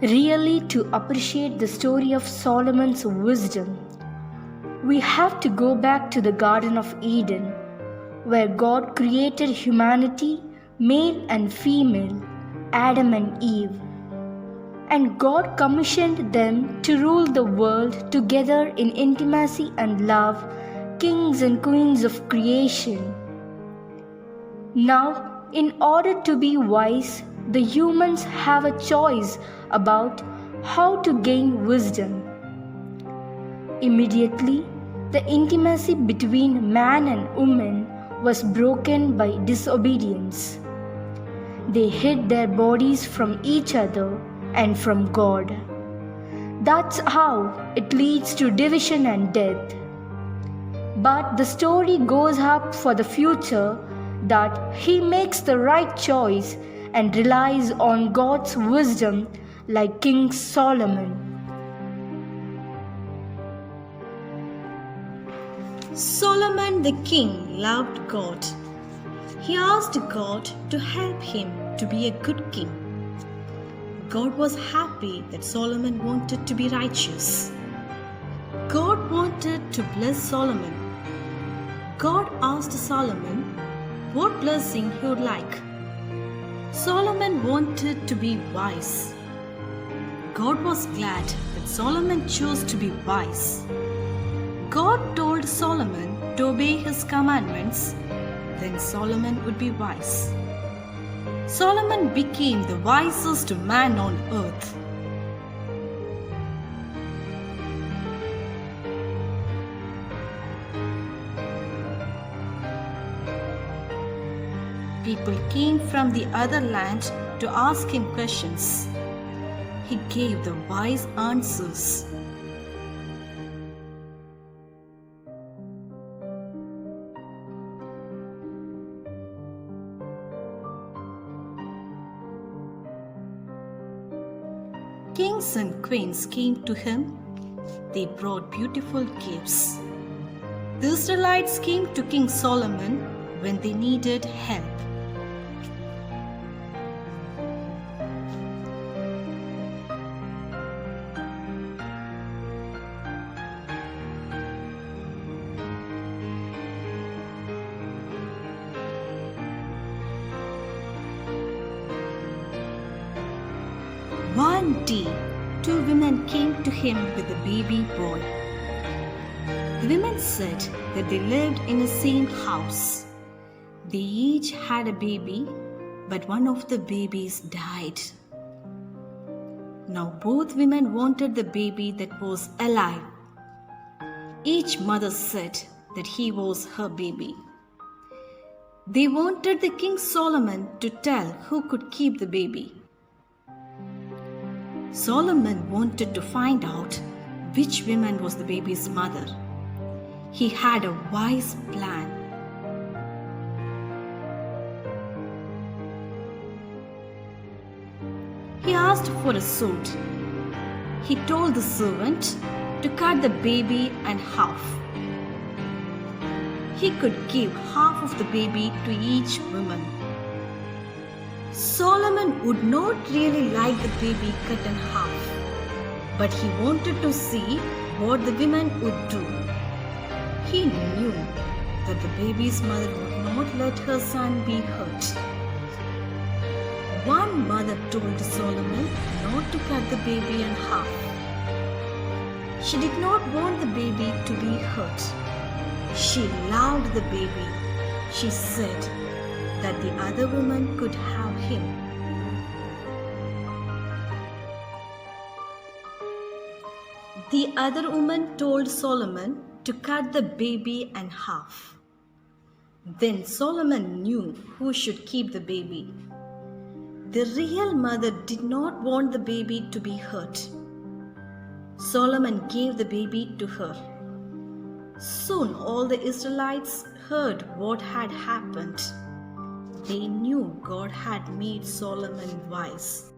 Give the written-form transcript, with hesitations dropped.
Really, to appreciate the story of Solomon's wisdom, we have to go back to the Garden of Eden, where God created humanity, male and female, Adam and Eve. And God commissioned them to rule the world together in intimacy and love, kings and queens of creation. Now, in order to be wise, the humans have a choice about how to gain wisdom. Immediately, the intimacy between man and woman was broken by disobedience. They hid their bodies from each other and from God. That's how it leads to division and death. But the story goes up for the future that he makes the right choice and relies on God's wisdom like King Solomon. Solomon the king loved God. He asked God to help him to be a good king. God was happy that Solomon wanted to be righteous. God wanted to bless Solomon. God asked Solomon what blessing he would like. Solomon wanted to be wise. God was glad that Solomon chose to be wise. God told Solomon to obey his commandments, then Solomon would be wise. Solomon became the wisest man on earth. People came from the other land to ask him questions. He gave the wise answers. Kings and queens came to him. They brought beautiful gifts. The Israelites came to King Solomon when they needed help. One day, two women came to him with a baby boy. The women said that they lived in the same house. They each had a baby, but one of the babies died. Now both women wanted the baby that was alive. Each mother said that he was her baby. They wanted the King Solomon to tell who could keep the baby. Solomon wanted to find out which woman was the baby's mother. He had a wise plan. He asked for a sword. He told the servant to cut the baby in half. He could give half of the baby to each woman. Solomon would not really like the baby cut in half, but he wanted to see what the women would do. He knew that the baby's mother would not let her son be hurt. One mother told Solomon not to cut the baby in half. She did not want the baby to be hurt. She loved the baby. She said that the other woman could have him. The other woman told Solomon to cut the baby in half. Then Solomon knew who should keep the baby. The real mother did not want the baby to be hurt. Solomon gave the baby to her. Soon all the Israelites heard what had happened. They knew God had made Solomon wise.